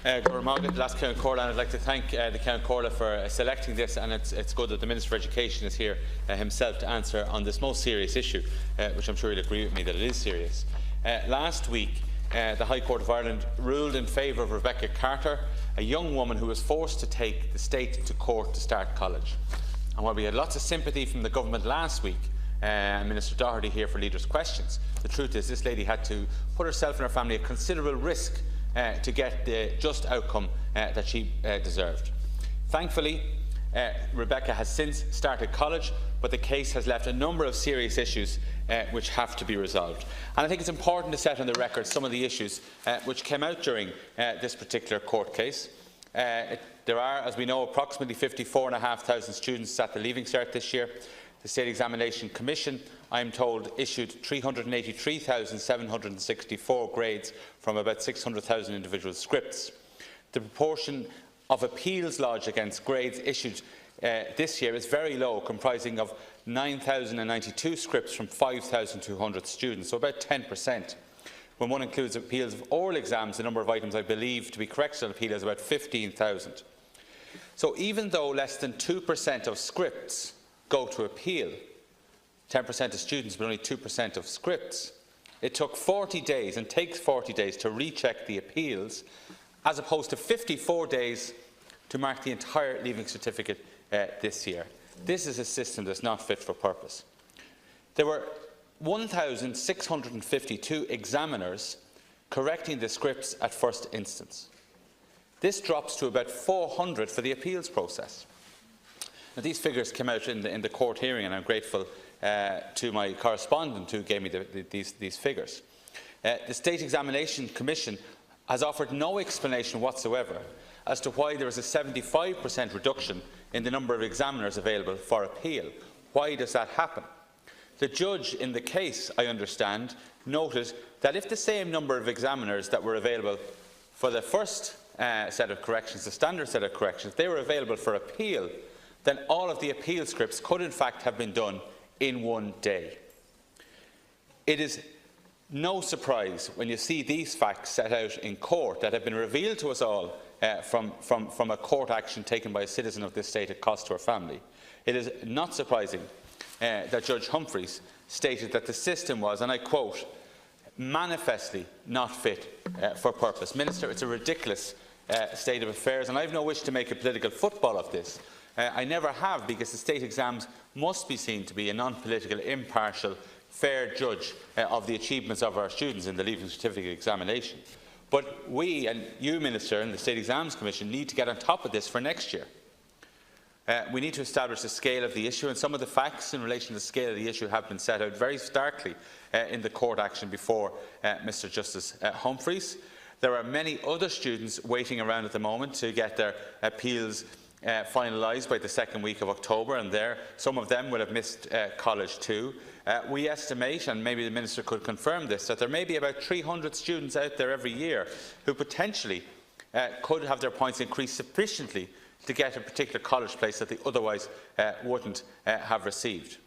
Last Count Corla, and I'd like to thank the Count Corla for selecting this, and it's good that the Minister for Education is here himself to answer on this most serious issue, which I'm sure he'll agree with me that it is serious. Last week, the High Court of Ireland ruled in favour of Rebecca Carter, a young woman who was forced to take the state to court to start college. And while we had lots of sympathy from the government last week, Minister Doherty here for Leaders' Questions, the truth is this lady had to put herself and her family at considerable risk to get the just outcome that she deserved. Thankfully, Rebecca has since started college, but the case has left a number of serious issues which have to be resolved. And I think it's important to set on the record some of the issues which came out during this particular court case. There are, as we know, approximately 54,500 students at the Leaving Cert this year. The State Examination Commission, I am told, issued 383,764 grades from about 600,000 individual scripts. The proportion of appeals lodged against grades issued this year is very low, comprising of 9,092 scripts from 5,200 students, so about 10%. When one includes appeals of oral exams, the number of items I believe to be corrected on appeal is about 15,000. So even though less than 2% of scripts go to appeal, 10% of students but only 2% of scripts, it took 40 days and takes 40 days to recheck the appeals, as opposed to 54 days to mark the entire Leaving Certificate this year. This is a system that's not fit for purpose. There were 1,652 examiners correcting the scripts at first instance. This drops to about 400 for the appeals process. Now, these figures came out in the court hearing, and I'm grateful to my correspondent who gave me these figures. The State Examination Commission has offered no explanation whatsoever as to why there is a 75% reduction in the number of examiners available for appeal. Why does that happen? The judge in the case, I understand, noted that if the same number of examiners that were available for the first set of corrections, the standard set of corrections, they were available for appeal, then all of the appeal scripts could in fact have been done in one day. It is no surprise when you see these facts set out in court that have been revealed to us all from a court action taken by a citizen of this state at cost to her family. It is not surprising that Judge Humphreys stated that the system was, and I quote, manifestly not fit for purpose. Minister, it's a ridiculous state of affairs, and I have no wish to make a political football of this. I never have, because the state exams must be seen to be a non-political, impartial, fair judge of the achievements of our students in the Leaving Certificate examination. But we, and you, Minister, and the State Exams Commission need to get on top of this for next year. We need to establish the scale of the issue, and some of the facts in relation to the scale of the issue have been set out very starkly in the court action before Mr Justice Humphreys. There are many other students waiting around at the moment to get their appeals finalised by the second week of October, and some of them will have missed college too. We estimate, and maybe the Minister could confirm this, that there may be about 300 students out there every year who potentially could have their points increased sufficiently to get a particular college place that they otherwise wouldn't have received.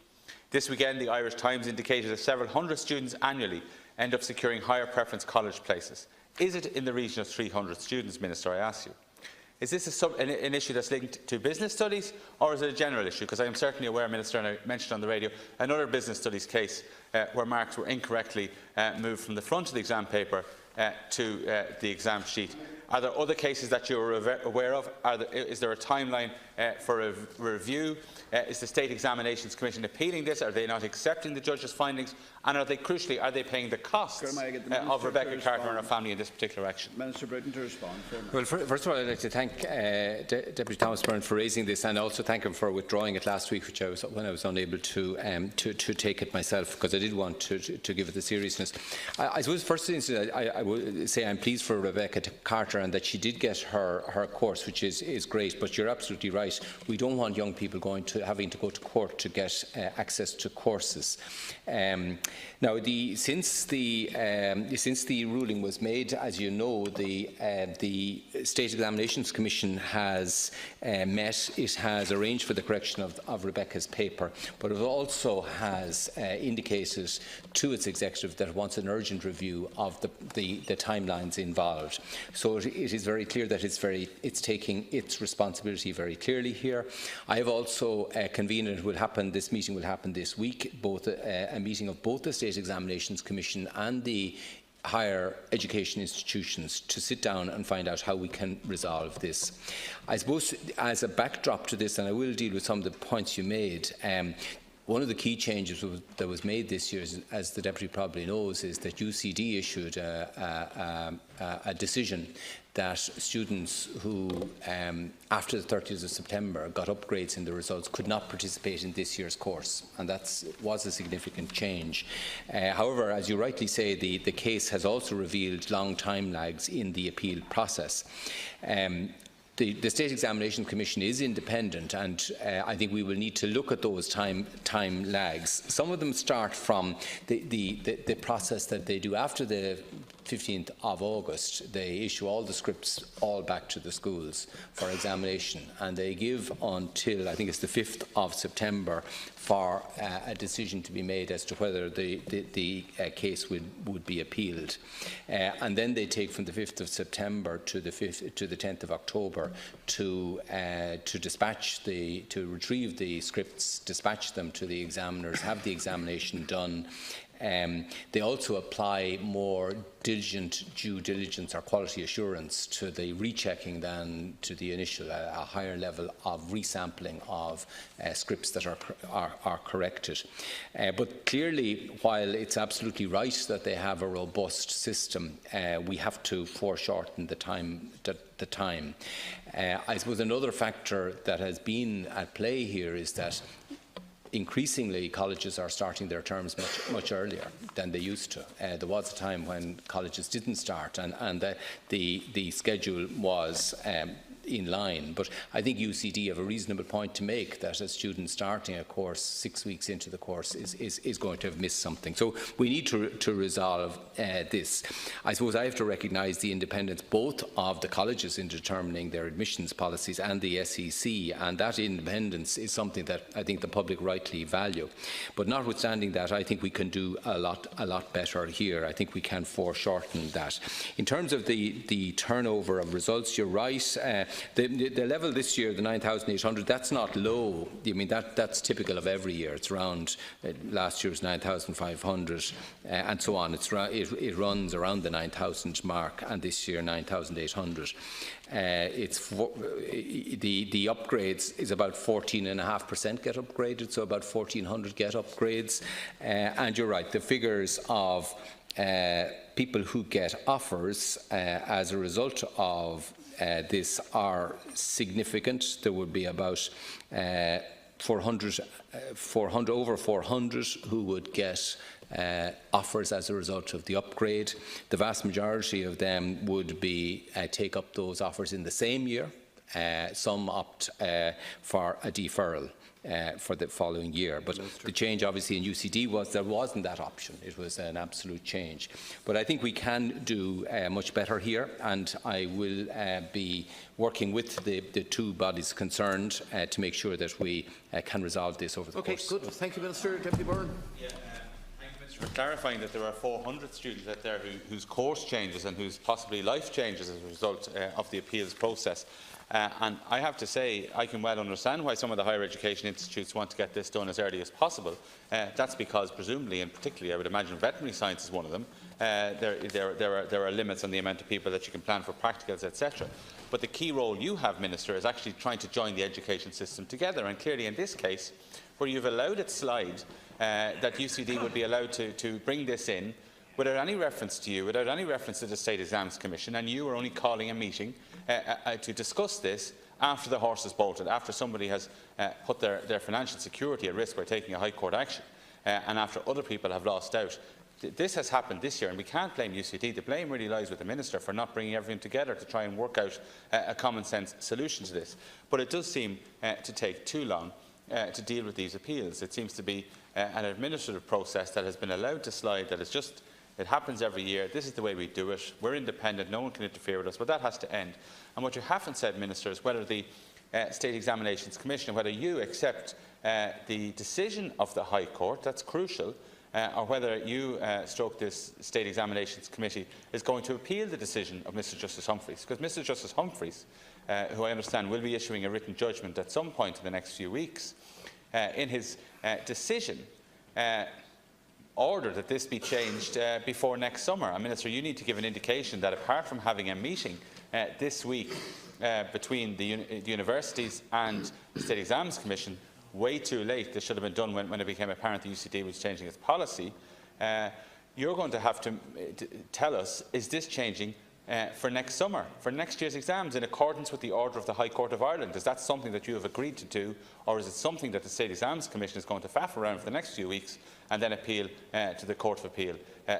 This weekend, the Irish Times indicated that several hundred students annually end up securing higher preference college places. Is it in the region of 300 students, Minister, I ask you? Is this an issue that's linked to business studies, or is it a general issue? Because I am certainly aware, Minister, and I mentioned on the radio, another business studies case where marks were incorrectly moved from the front of the exam paper to the exam sheet. Are there other cases that you are aware of? Is there a timeline for a review? Is the State Examinations Commission appealing this? Are they not accepting the judge's findings? And are they, crucially, are they paying the costs of Rebecca Carter and her family in this particular action? Minister Bruton to respond. Well, first of all, I'd like to thank Deputy Thomas Byrne for raising this, and also thank him for withdrawing it last week, when I was unable to take it myself, because I did want to give it the seriousness. I suppose, first instance, I would say I'm pleased for Rebecca Carter and that she did get her course, which is great. But you're absolutely right. We don't want young people having to go to court to get access to courses. Now, since the ruling was made, as you know, the State Examinations Commission has met. It has arranged for the correction of Rebecca's paper, but it also has indicated to its executive that it wants an urgent review of the timelines involved. So but it is very clear that it's taking its responsibility very clearly here. I have also convened, and this meeting will happen this week, both a meeting of both the State Examinations Commission and the higher education institutions to sit down and find out how we can resolve this. I suppose as a backdrop to this, and I will deal with some of the points you made, one of the key changes that was made this year, as the Deputy probably knows, is that UCD issued a decision that students who, after the 30th of September, got upgrades in the results could not participate in this year's course, and that was a significant change. However, as you rightly say, the case has also revealed long time lags in the appeal process. The State Examination Commission is independent, and I think we will need to look at those time lags. Some of them start from the process that they do after the 15th of August. They issue all the scripts all back to the schools for examination, and they give until, I think it's the 5th of September, for a decision to be made as to whether the case would be appealed. And then they take from the 5th of September to the 10th of October to retrieve the scripts, dispatch them to the examiners, have the examination done. They also apply more diligent due diligence or quality assurance to the rechecking than to the initial, a higher level of resampling of scripts that are corrected. But clearly, while it's absolutely right that they have a robust system, we have to foreshorten the time. I suppose another factor that has been at play here is that increasingly colleges are starting their terms much earlier than they used to. There was a time when colleges didn't start, and the schedule was in line. But I think UCD have a reasonable point to make, that a student starting a course 6 weeks into the course is going to have missed something. So we need to resolve this. I suppose I have to recognise the independence both of the colleges in determining their admissions policies and the SEC, and that independence is something that I think the public rightly value. But notwithstanding that, I think we can do a lot better here. I think we can foreshorten that. In terms of the turnover of results, you're right. The level this year, the 9,800, that's not low. I mean, that's typical of every year. It's around last year's 9,500 and so on. It runs around the 9,000 mark, and this year 9,800. The upgrades is about 14.5% get upgraded, so about 1,400 get upgrades. And you're right, the figures of people who get offers as a result of this are significant. There would be about 400 who would get offers as a result of the upgrade. The vast majority of them would be take up those offers in the same year. Some opt for a deferral for the following year. But the change obviously in UCD was there wasn't that option. It was an absolute change. But I think we can do much better here, and I will be working with the two bodies concerned to make sure that we can resolve this over the course. Okay, good. Thank you, Minister. Deputy Byrne. Yeah, thank you, Minister, for clarifying that there are 400 students out there whose course changes and whose possibly life changes as a result of the appeals process. And I have to say, I can well understand why some of the higher education institutes want to get this done as early as possible. That's because, presumably, and particularly, I would imagine veterinary science is one of them, there are limits on the amount of people that you can plan for practicals, etc. But the key role you have, Minister, is actually trying to join the education system together. And clearly, in this case, where you've allowed it slide, that UCD would be allowed to bring this in without any reference to you, without any reference to the State Exams Commission, and you are only calling a meeting to discuss this after the horse is bolted, after somebody has put their financial security at risk by taking a High Court action, and after other people have lost out. This has happened this year, and we can't blame UCD. The blame really lies with the Minister for not bringing everything together to try and work out a common-sense solution to this. But it does seem to take too long to deal with these appeals. It seems to be an administrative process that has been allowed to slide, that is just, it happens every year. This is the way we do it. We're independent. No one can interfere with us. But that has to end. And what you haven't said, Minister, is whether the State Examinations Commission, whether you accept the decision of the High Court, that's crucial, or whether you, stroke this State Examinations Committee, is going to appeal the decision of Mr Justice Humphreys. Because Mr Justice Humphreys, who I understand will be issuing a written judgment at some point in the next few weeks, in his decision, order that this be changed before next summer. Minister, you need to give an indication that apart from having a meeting this week between the universities and the State Exams Commission, way too late, this should have been done when it became apparent the UCD was changing its policy, you're going to have to tell us, is this changing for next summer, for next year's exams, in accordance with the order of the High Court of Ireland? Is that something that you have agreed to do, or is it something that the State Exams Commission is going to faff around for the next few weeks and then appeal to the Court of Appeal?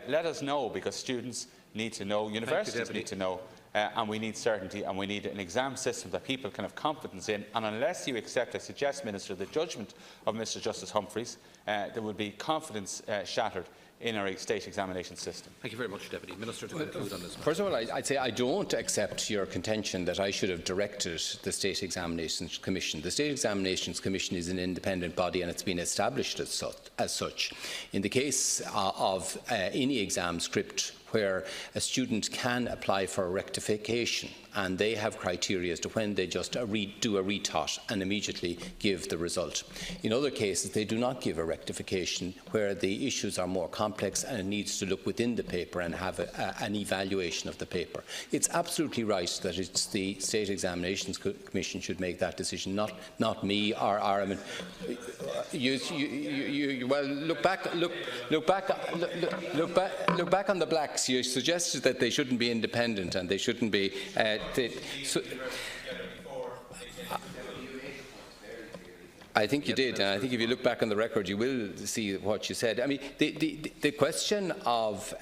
Let us know, because students need to know, universities need to know, and we need certainty, and we need an exam system that people can have confidence in. And unless you accept, I suggest, Minister, the judgment of Mr Justice Humphreys, there will be confidence shattered in our state examination system. Thank you very much, Deputy Minister, to conclude on this. First of all, I'd say I don't accept your contention that I should have directed the State Examinations Commission. The State Examinations Commission is an independent body, and it's been established as such. In the case of any exam script where a student can apply for a rectification, and they have criteria as to when they just do a retort and immediately give the result. In other cases, they do not give a rectification, where the issues are more complex and it needs to look within the paper and have an evaluation of the paper. It's absolutely right that it's the State Examinations Commission should make that decision, not me or I mean, well, look back on the blacks. You suggested that they shouldn't be independent and they shouldn't be. I think you did, and I think if you look back on the record, you will see what you said. I mean, the question of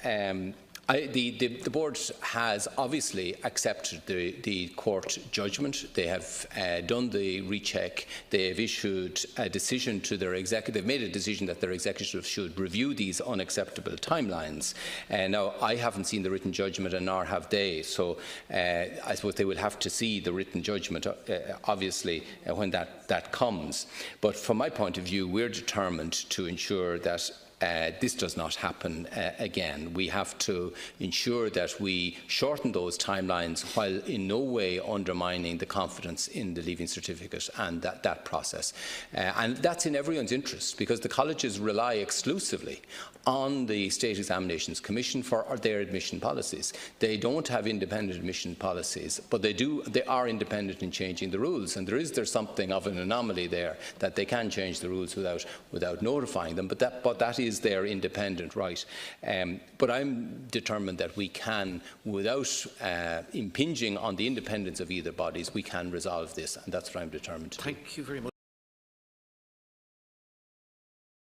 the board has obviously accepted the court judgment. They have done the recheck. They have issued a decision to their executive. They've made a decision that their executive should review these unacceptable timelines. Now, I haven't seen the written judgment, and nor have they. So I suppose they will have to see the written judgment, obviously, when that comes. But from my point of view, we're determined to ensure that this does not happen again. We have to ensure that we shorten those timelines while in no way undermining the confidence in the Leaving Certificate and that process. And that's in everyone's interest, because the colleges rely exclusively on the State Examinations Commission for their admission policies. They don't have independent admission policies, but they are independent in changing the rules, and there's something of an anomaly there, that they can change the rules without notifying them, but that is their independent right. But I'm determined that we can, without impinging on the independence of either bodies, we can resolve this, and that's what I'm determined to do. Thank you very much.